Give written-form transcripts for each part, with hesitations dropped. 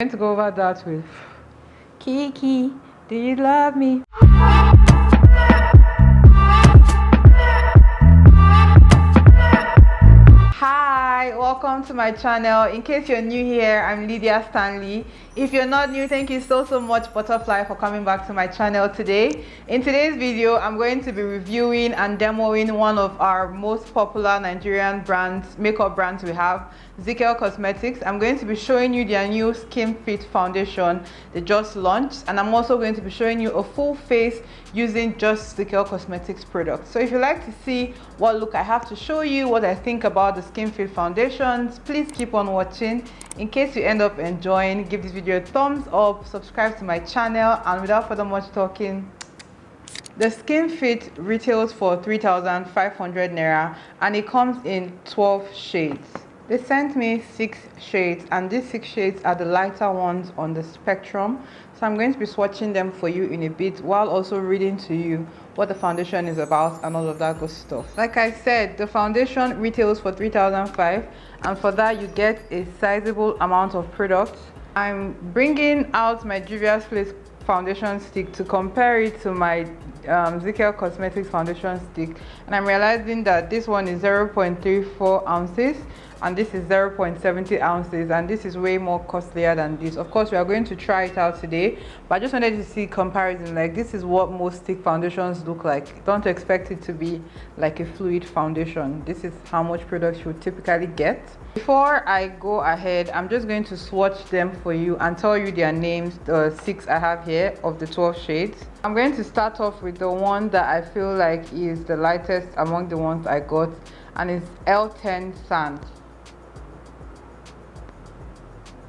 I'm going to go over that with Kiki, do you love me? Hi, welcome to my channel. In case you're new here, I'm Lhidhia Stanley. If you're not new, thank you so much, Butterfly, for coming back to my channel today. In today's video, I'm going to be reviewing and demoing one of our most popular Nigerian brands, makeup brands we have, ZIKEL Cosmetics. I'm going to be showing you their new Skin Fit foundation they just launched, and I'm also going to be showing you a full face using just ZIKEL Cosmetics products. So if you like to see what look I have to show you, what I think about the Skin Fit foundations, please keep on watching. In case you end up enjoying, give this video a thumbs up, subscribe to my channel, and without further much talking, the Skin Fit retails for 3,500 naira and it comes in 12 shades. They sent me 6 shades, and these 6 shades are the lighter ones on the spectrum. So I'm going to be swatching them for you in a bit while also reading to you what the foundation is about and all of that good stuff. Like I said, the foundation retails for 3,500, and for that you get a sizable amount of products. I'm bringing out my Juvia's Place foundation stick to compare it to my ZIKEL Cosmetics foundation stick, and I'm realizing that this one is 0.34 ounces and this is 0.70 ounces, and this is way more costlier than this. Of course, we are going to try it out today, but I just wanted to see comparison. Like, this is what most stick foundations look like. Don't expect it to be like a fluid foundation. This is how much products you would typically get. Before I go ahead, I'm just going to swatch them for you and tell you their names, the 6 I have here of the 12 shades. I'm going to start off with the one that I feel like is the lightest among the ones I got, and it's L10 Sand.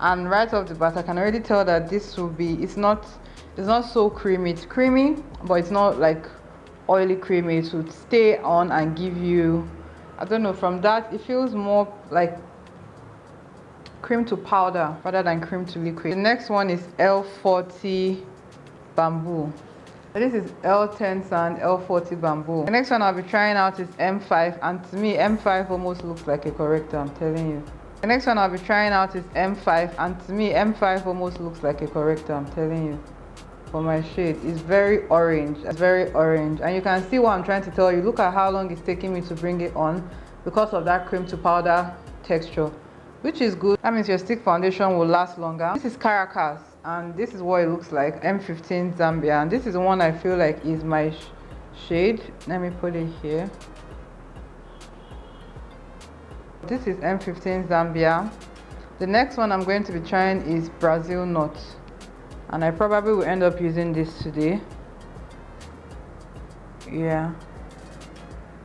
And right off the bat, I can already tell that this will be, it's not so creamy. It's creamy, but it's not like oily creamy. It would stay on and give you, I don't know, from that it feels more like cream to powder rather than cream to liquid. The next one is L40 Bamboo. This is L10 Sand, L40 Bamboo. The next one I'll be trying out is M5, and to me M5 almost looks like a corrector, I'm telling you. The next one I'll be trying out is M5, and to me M5 almost looks like a corrector, I'm telling you. For my shade, it's very orange. It's very orange, and you can see what I'm trying to tell you. Look at how long it's taking me to bring it on because of that cream to powder texture, which is good. That means your stick foundation will last longer. This is Caracas, and this is what it looks like, M15 Zambia, and this is the one I feel like is my shade. Let me put it here. This is M15 Zambia. The next one I'm going to be trying is Brazil Nut, and I probably will end up using this today. Yeah,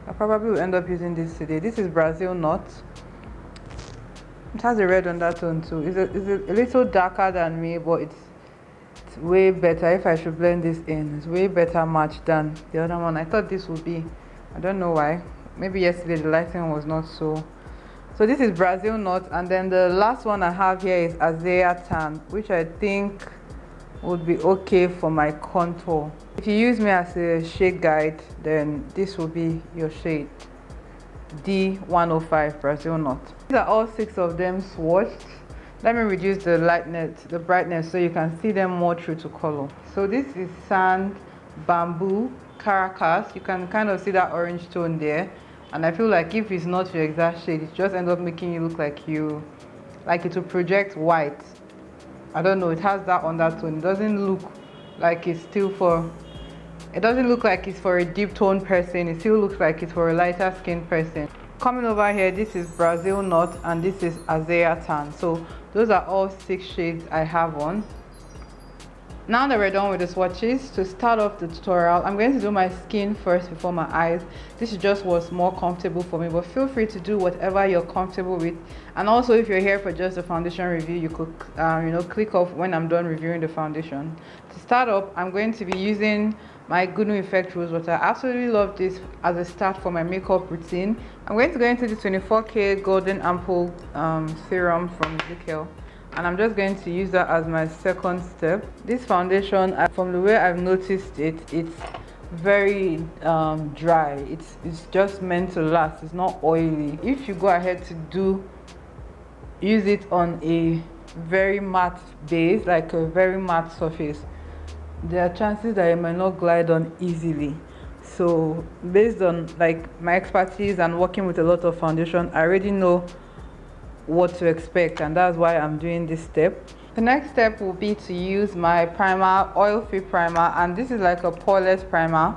I probably will end up using this today. This is Brazil Nut. It has a red undertone too. It's a little darker than me, but it's way better. If I should blend this in, it's way better match than the other one. I thought this would be, I don't know why. Maybe yesterday the lighting was not so. So this is Brazil Nut, and then the last one I have here is Azea Tan, which I think would be okay for my contour. If you use me as a shade guide, then this will be your shade. D105 Brazil Nut. These are all 6 of them swatched. Let me reduce the lightness, the brightness, so you can see them more true to color. So this is Sand, Bamboo, Caracas. You can kind of see that orange tone there. And I feel like if it's not your exact shade, it just ends up making you look like it will project white. I don't know, it has that undertone. It doesn't look like it's it doesn't look like it's for a deep tone person. It still looks like it's for a lighter skin person. Coming over here, this is Brazil Nut, and this is Azea Tan. So those are all 6 shades I have on. Now that we're done with the swatches, to start off the tutorial, I'm going to do my skin first before my eyes. This is just what's more comfortable for me, but feel free to do whatever you're comfortable with. And also, if you're here for just a foundation review, you could click off when I'm done reviewing the foundation. To start up, I'm going to be using my Good New Effect Rosewater. I absolutely love this as a start for my makeup routine. I'm going to go into the 24K Golden Ampoule serum from ZIKEL, and I'm just going to use that as my second step. This foundation, from the way I've noticed it, it's very dry. It's just meant to last. It's not oily. If you go ahead to use it on a very matte base, like a very matte surface, there are chances that it might not glide on easily. So based on like my expertise and working with a lot of foundation, I already know what to expect, and that's why I'm doing this step. The next step will be to use my primer, oil-free primer, and this is like a poreless primer.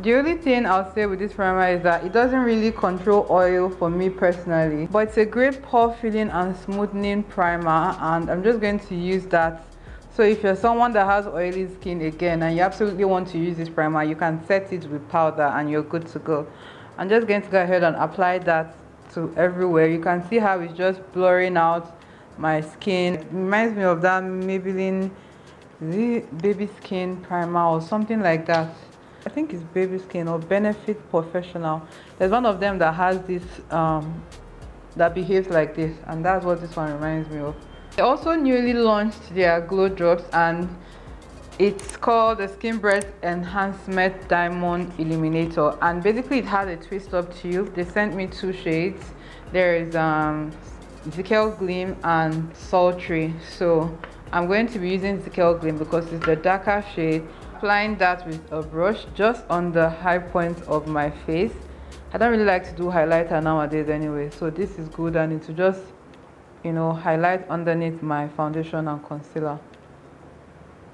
The only thing I'll say with this primer is that it doesn't really control oil for me personally, but it's a great pore filling and smoothing primer, and I'm just going to use that. So if you're someone that has oily skin again and you absolutely want to use this primer, you can set it with powder and you're good to go. I'm just going to go ahead and apply that to everywhere. You can see how it's just blurring out my skin. It reminds me of that Maybelline baby skin primer or something like that. I think it's baby skin or Benefit Professional. There's one of them that has this that behaves like this, and that's what this one reminds me of. They also newly launched their glow drops, and it's called the Skin Breath Enhancement Diamond Illuminator, and basically it has a twist up tube. They sent me 2 shades. There is ZIKEL Gleam and Sultry. So I'm going to be using ZIKEL Gleam because it's the darker shade. Applying that with a brush just on the high point of my face. I don't really like to do highlighter nowadays anyway, so this is good, and it will just, you know, highlight underneath my foundation and concealer.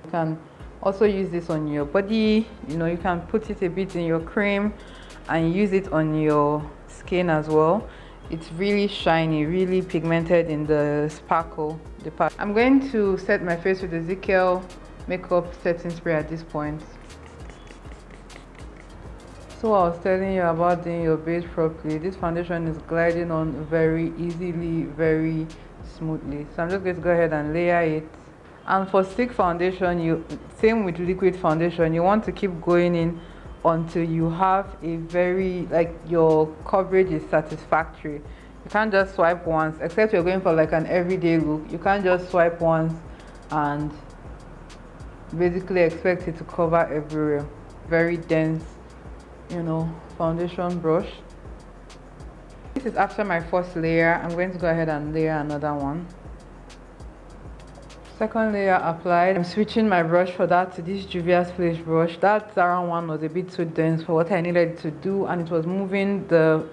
You can also use this on your body, you know, you can put it a bit in your cream and use it on your skin as well. It's really shiny, really pigmented in the sparkle part. I'm going to set my face with the ZIKEL makeup setting spray at this point. So I was telling you about doing your base properly. This foundation is gliding on very easily, very smoothly. So I'm just going to go ahead and layer it. And for stick foundation, same with liquid foundation, you want to keep going in until you have a very, like, your coverage is satisfactory. You can't just swipe once, except you're going for like an everyday look. You can't just swipe once and basically expect it to cover everywhere. Very dense, you know, foundation brush. This is after my first layer. I'm going to go ahead and layer another one. Second layer applied. I'm switching my brush for that to this Juvia's Place brush. That Zara one was a bit too dense for what I needed to do, and it was moving the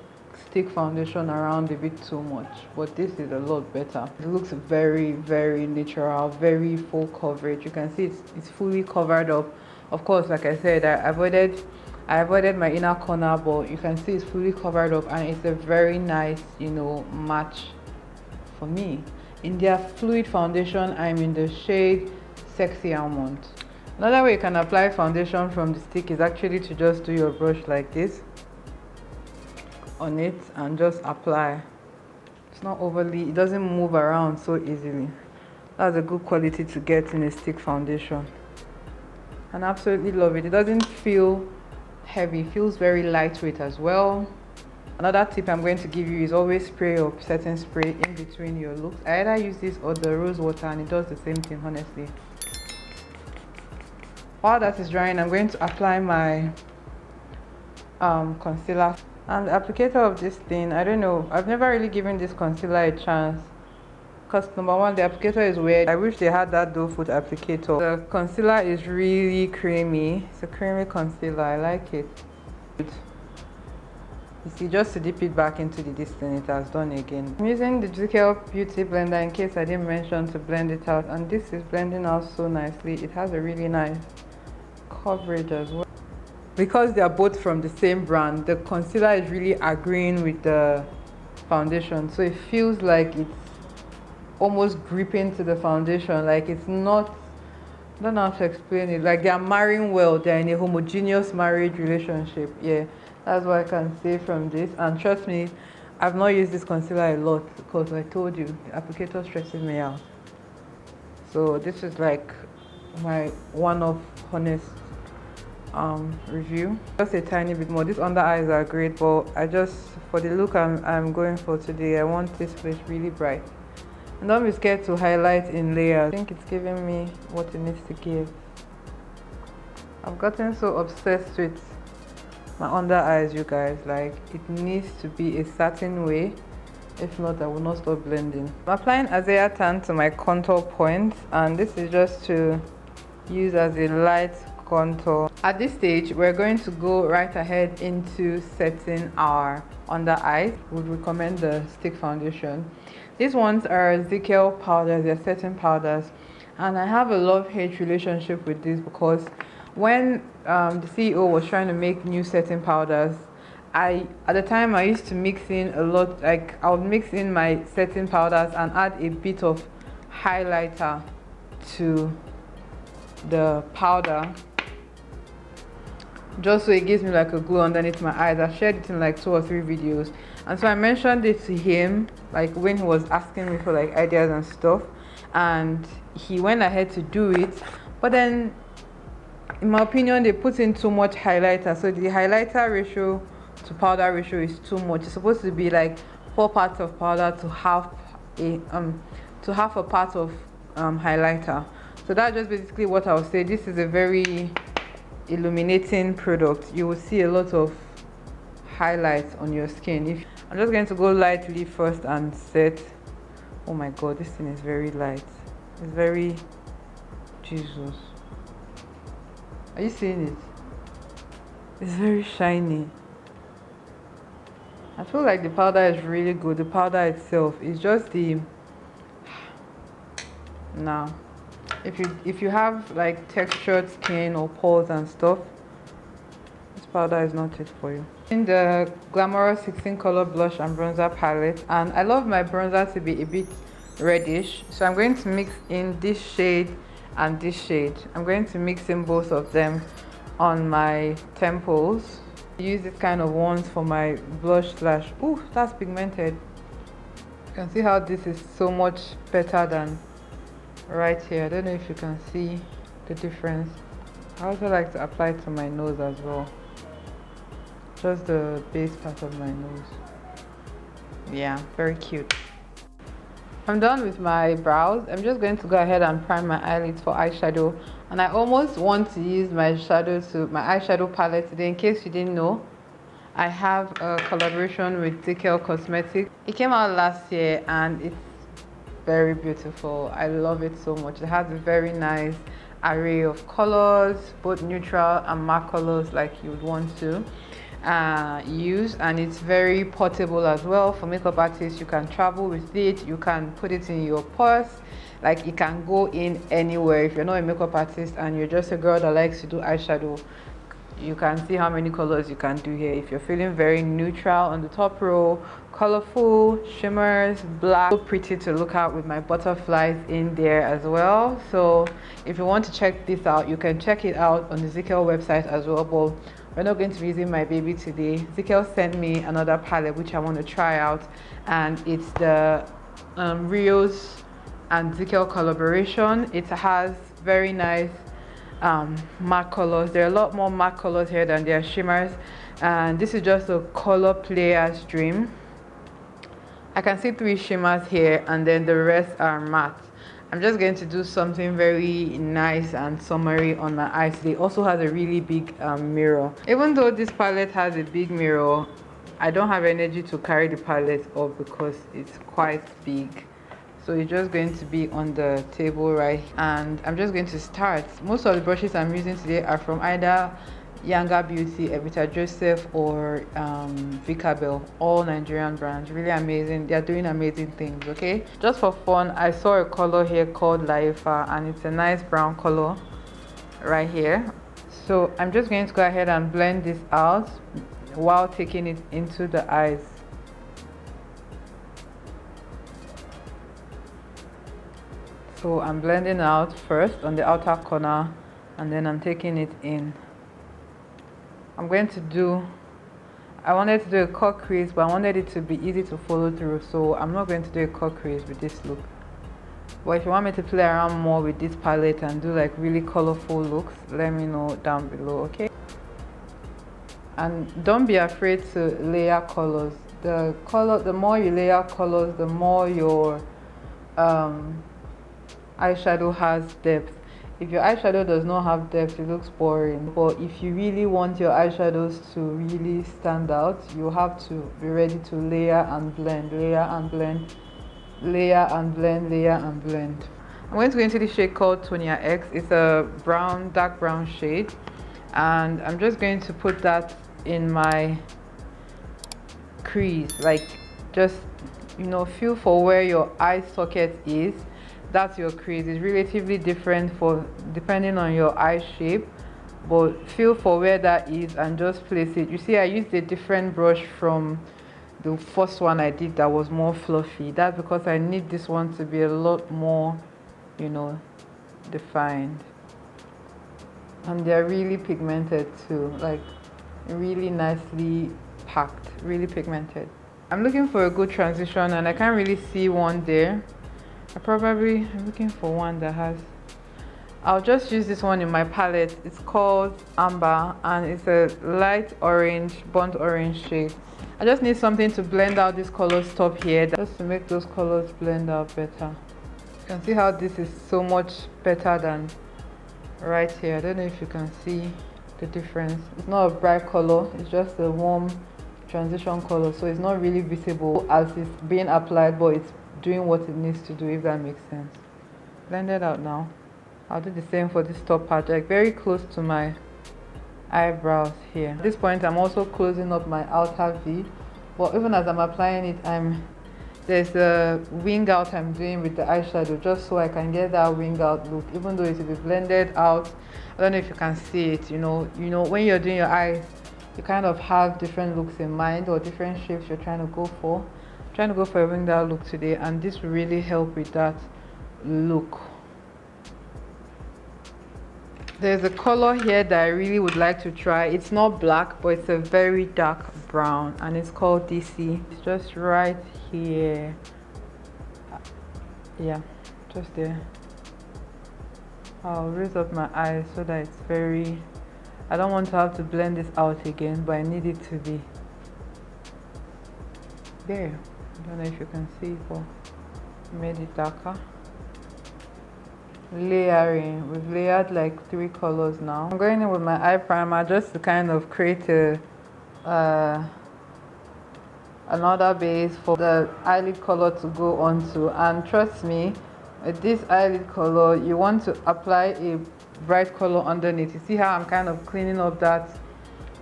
stick foundation around a bit too much, but this is a lot better. It looks very, very natural, very full coverage. You can see it's fully covered up. Of course, like I said, I avoided my inner corner, but you can see it's fully covered up, and it's a very nice, you know, match for me. In their fluid foundation, I'm in the shade Sexy Almond. Another way you can apply foundation from the stick is actually to just do your brush like this on it and just apply. It's not overly, it doesn't move around so easily. That's a good quality to get in a stick foundation, and I absolutely love it. It doesn't feel heavy, it feels very lightweight as well. Another tip I'm going to give you is always spray your setting spray in between your looks. I either use this or the Rosewater, and it does the same thing, honestly. While that is drying, I'm going to apply my concealer. And the applicator of this thing, I don't know, I've never really given this concealer a chance, because number one, the applicator is weird. I wish they had that doe foot applicator. The concealer is really creamy. It's a creamy concealer, I like it. You see, just to dip it back into the distance, it has done again. I'm using the ZIKEL Beauty Blender in case I didn't mention to blend it out, and this is blending out so nicely. It has a really nice coverage as well. Because they are both from the same brand, the concealer is really agreeing with the foundation, so it feels like it's almost gripping to the foundation. Like, it's not, I don't know how to explain it, like they are marrying well. They're in a homogeneous marriage relationship. Yeah, that's what I can say from this. And trust me, I've not used this concealer a lot because I told you the applicator stresses me out. So this is like my one-off honest review. Just a tiny bit more. These under eyes are great, but I just, for the look I'm going for today, I want this place really bright. And don't be scared to highlight in layers. I think it's giving me what it needs to give. I've gotten so obsessed with my under eyes, you guys. Like, it needs to be a certain way. If not, I will not stop blending. I'm applying Azea Tan to my contour points, and this is just to use as a light contour. At this stage, we're going to go right ahead into setting our under eyes. Would recommend the stick foundation. These ones are ZIKEL powders, they're setting powders, and I have a love-hate relationship with this because when the CEO was trying to make new setting powders, at the time I used to mix in a lot, like I would mix in my setting powders and add a bit of highlighter to the powder, just so it gives me like a glow underneath my eyes. I shared it in like 2 or 3 videos, and so I mentioned it to him like when he was asking me for like ideas and stuff, and he went ahead to do it. But then in my opinion, they put in too much highlighter, so the highlighter ratio to powder ratio is too much. It's supposed to be like 4 parts of powder to half a part of highlighter. So that's just basically what I would say. This is a very illuminating product. You will see a lot of highlights on your skin. I'm just going to go lightly first and set. Oh my god, this thing is very light. It's very Jesus. Are you seeing it? It's very shiny. I feel like the powder is really good. The powder itself is just the now. If you have like textured skin or pores and stuff, this powder is not it for you. In the Glamorous 16 color blush and bronzer palette, and I love my bronzer to be a bit reddish, so I'm going to mix in this shade and this shade. I'm going to mix in both of them on my temples. I use this kind of ones for my blush slash. Ooh, that's pigmented. You can see how this is so much better than right here. I don't know if you can see the difference. I also like to apply it to my nose as well, just the base part of my nose. Yeah, very cute. I'm done with my brows. I'm just going to go ahead and prime my eyelids for eyeshadow, and I almost want to use my eyeshadow palette today. In case you didn't know, I have a collaboration with ZIKEL Cosmetics. It came out last year and it's very beautiful. I love it so much. It has a very nice array of colors, both neutral and matte colors like you would want to use, and it's very portable as well. For makeup artists, you can travel with it, you can put it in your purse, like it can go in anywhere. If you're not a makeup artist and you're just a girl that likes to do eyeshadow, you can see how many colors you can do here. If you're feeling very neutral on the top row, colorful shimmers, black, so pretty to look at with my butterflies in there as well. So if you want to check this out, you can check it out on the ZIKEL website as well. But we're not going to be using my baby today. ZIKEL sent me another palette which I want to try out, and it's the Rios and ZIKEL collaboration. It has very nice matte colors. There are a lot more matte colors here than there are shimmers, and this is just a color player's dream. I can see 3 shimmers here and then the rest are matte. I'm just going to do something very nice and summery on my eyes. It also has a really big mirror. Even though this palette has a big mirror, I don't have energy to carry the palette up because it's quite big. So it's just going to be on the table right, and I'm just going to start. Most of the brushes I'm using today are from either Younger Beauty, Evita Joseph, or Vicabel, all Nigerian brands. Really amazing. They're doing amazing things. Okay, just for fun, I saw a color here called Lhidhia, and it's a nice brown color right here. So I'm just going to go ahead and blend this out while taking it into the eyes. So I'm blending out first on the outer corner, and then I'm taking it in. I wanted to do a cut crease, but I wanted it to be easy to follow through, so I'm not going to do a cut crease with this look. But if you want me to play around more with this palette and do like really colorful looks, let me know down below, okay? And don't be afraid to layer colors. The more you layer colors, the more your eyeshadow has depth. If your eyeshadow does not have depth, it looks boring. But if you really want your eyeshadows to really stand out, you have to be ready to layer and blend, layer and blend, layer and blend, layer and blend. I'm going to go into this shade called Tonia X. It's a brown, dark brown shade, and I'm just going to put that in my crease, like just, you know, feel for where your eye socket is. That's your crease. It's relatively different for depending on your eye shape, but feel for where that is and just place it. You see, I used a different brush from the first one I did that was more fluffy. That's because I need this one to be a lot more, you know, defined. And they're really pigmented too, like really nicely packed, really pigmented. I'm looking for a good transition and I can't really see one there. I'm looking for one that has, I'll just use this one in my palette. It's called Amber and it's a light orange, burnt orange shade. I just need something to blend out these colors top here, just to make those colors blend out better. You can see how this is so much better than right here. I don't know if you can see the difference. It's not a bright color, it's just a warm transition color, so it's not really visible as it's being applied, but it's doing what it needs to do, if that makes sense. Blend it out now. I'll do the same for this top part, like very close to my eyebrows here. At this point I'm also closing up my outer V, but even as I'm applying it, there's a wing out I'm doing with the eyeshadow, just so I can get that wing out look, even though it will be blended out. I don't know if you can see it. You know when you're doing your eyes, you kind of have different looks in mind or different shapes you're trying to go for. I'm trying to go for a winged out look today, and this will really help with that look. There's a color here that I really would like to try. It's not black, but it's a very dark brown, and it's called DC. It's just right here. Yeah, just there. I'll raise up my eyes so that it's very, I don't want to have to blend this out again, but I need it to be there. I don't know if you can see it, but I made it darker. Layering, we've layered like 3 colors now. I'm going in with my eye primer just to kind of create another base for the eyelid color to go onto. And trust me, with this eyelid color you want to apply a bright color underneath. You see how I'm kind of cleaning up that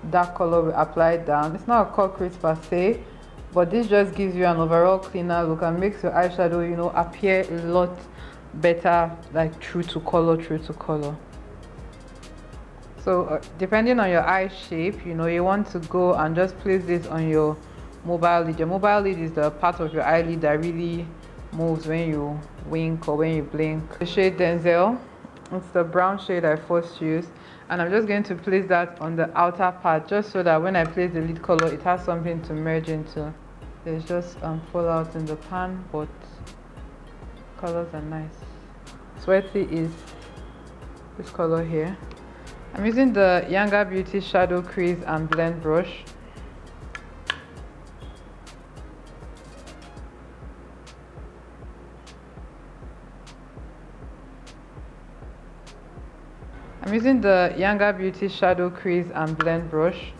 dark color we applied down. It's not a cut crease per se, but this just gives you an overall cleaner look and makes your eyeshadow, you know, appear a lot better, like true to color. So depending on your eye shape, you know, you want to go and just place this on your mobile lid. Your mobile lid is the part of your eyelid that really moves when you wink or when you blink. The shade Denzel, it's the brown shade I first used, and I'm just going to place that on the outer part, just so that when I place the lid color, it has something to merge into. There's just fallout in the pan, but colors are nice. Sweaty is this color here. I'm using the Younger Beauty Shadow Crease and Blend brush. I'm using the Younger Beauty Shadow Crease and Blend brush.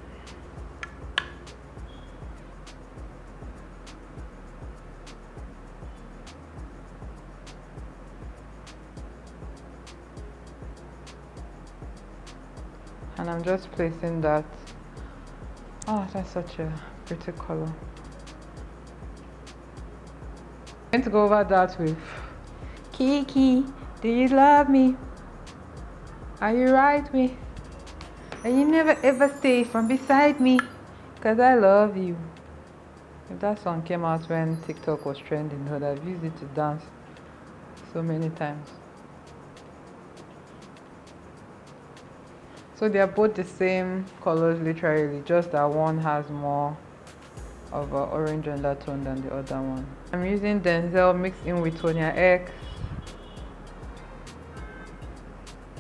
And I'm just placing that. Oh, that's such a pretty color. I'm going to go over that with Kiki, do you love me? Are you right with me? And you never ever stay from beside me, 'cause I love you. If that song came out when TikTok was trending, I would have used it to dance so many times. So they are both the same colors literally, just that one has more of an orange undertone than the other one. I'm using Denzel mixed in with Tonia X,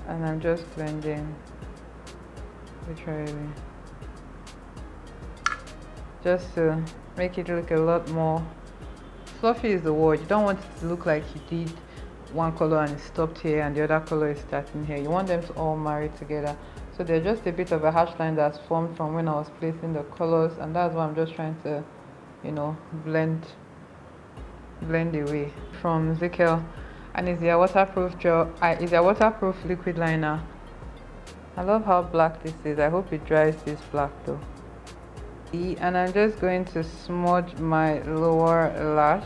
and I'm just blending literally, just to make it look a lot more fluffy is the word. You don't want it to look like you did one color and it stopped here and the other color is starting here. You want them to all marry together. So there's just a bit of a harsh line that's formed from when I was placing the colors, and that's why I'm just trying to, you know, blend away. From ZIKEL, and it's their waterproof gel. It's their waterproof liquid liner. I love how black this is. I hope it dries this black though. And I'm just going to smudge my lower lash.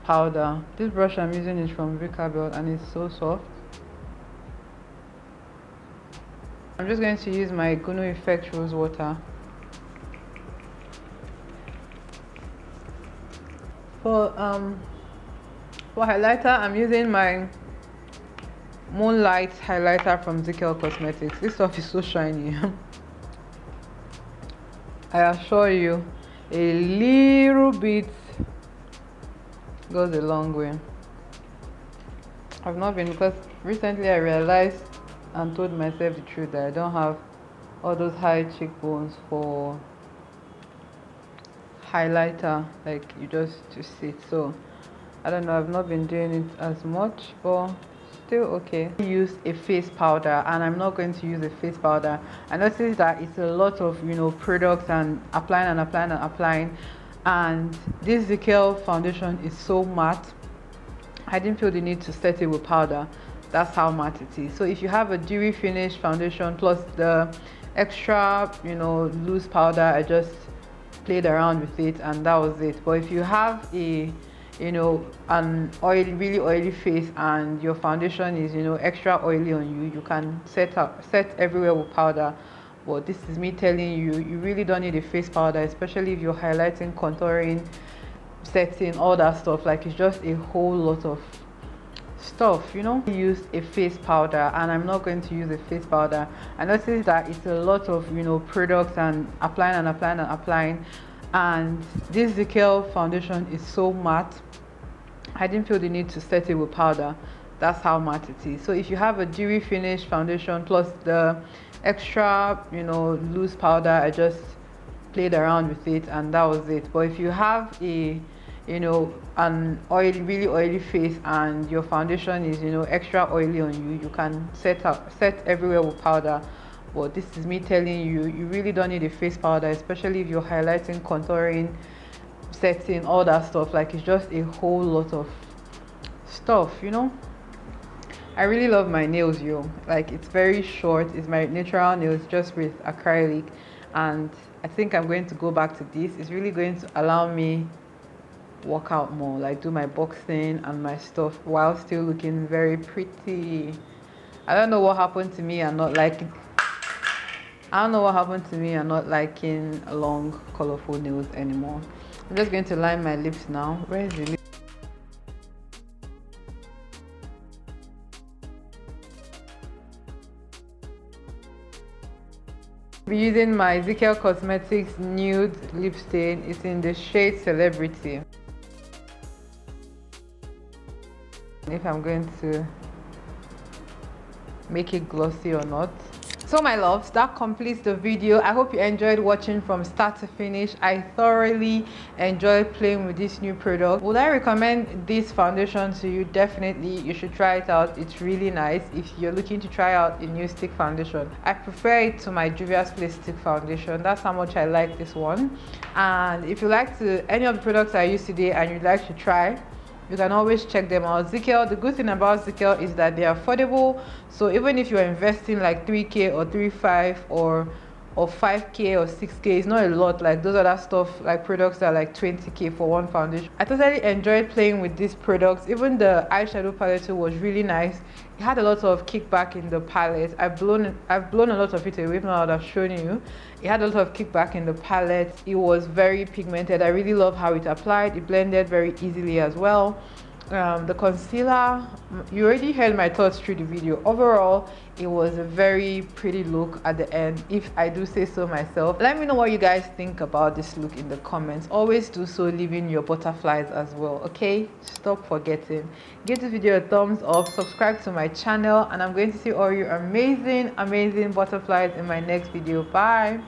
Powder. This brush I'm using is from ZIKEL and it's so soft. I'm just going to use my Gunu Effect Rosewater. For highlighter, I'm using my Moonlight highlighter from ZIKEL Cosmetics. This stuff is so shiny. I assure you, a little bit goes a long way. I've not been, because recently I realized and told myself the truth that I don't have all those high cheekbones for highlighter, like you just to sit. So I don't know, I've not been doing it as much, but still okay. I use a face powder, and I'm not going to use a face powder. I noticed that it's a lot of, you know, products and applying and applying and applying, and this ZIKEL foundation is so matte. I didn't feel the need to set it with powder. That's how matte it is. So if you have a dewy finish foundation plus the extra, you know, loose powder, I just played around with it and that was it. But if you have a, you know, an really oily face and your foundation is, you know, extra oily on you, you can set everywhere with powder. But this is me telling you, you really don't need a face powder, especially if you're highlighting, contouring, setting, all that stuff. Like, it's just a whole lot of stuff, you know. I use a face powder, and I'm not going to use a face powder. I noticed that it's a lot of, you know, products and applying and applying and applying, and this ZIKEL foundation is so matte. I didn't feel the need to set it with powder. That's how matte it is. So if you have a dewy finish foundation plus the extra, you know, loose powder, I just played around with it and that was it. But if you have a, you know, an really oily face and your foundation is, you know, extra oily on you, you can set everywhere with powder. But this is me telling you, you really don't need a face powder, especially if you're highlighting, contouring, setting, all that stuff. Like, it's just a whole lot of stuff, you know. I really love my nails, yo. Like, it's very short. It's my natural nails, just with acrylic, and I think I'm going to go back to this. It's really going to allow me work out more, like do my boxing and my stuff while still looking very pretty. I don't know what happened to me and not liking long colorful nails anymore. I'm just going to line my lips now. Where is the lip? I'll be using my ZIKEL Cosmetics nude lip stain. It's in the shade Celebrity. If I'm going to make it glossy or not. So my loves, that completes the video. I hope you enjoyed watching from start to finish. I thoroughly enjoyed playing with this new product. Would I recommend this foundation to you? Definitely, you should try it out. It's really nice if you're looking to try out a new stick foundation. I prefer it to my Juvia's Place stick foundation. That's how much I like this one. And if you like any of the products I used today and you'd like to try, you can always check them out. ZIKEL, the good thing about ZIKEL is that they're affordable. So even if you're investing like 3K or 3.5 or 5K or 6K, it's not a lot. Like those other stuff, like products that are like 20K for one foundation. I totally enjoyed playing with these products. Even the eyeshadow palette was really nice. It had a lot of kickback in the palette. I've blown a lot of it away. If not, I would have shown you. It had a lot of kickback in the palette. It was very pigmented. I really love how it applied. It blended very easily as well. The concealer, you already heard my thoughts through the video. Overall, it was a very pretty look at the end, if I do say so myself. Let me know what you guys think about this look in the comments. Always do so, leaving your butterflies as well, okay? Stop forgetting. Give this video a thumbs up, subscribe to my channel, and I'm going to see all your amazing butterflies in my next video. Bye.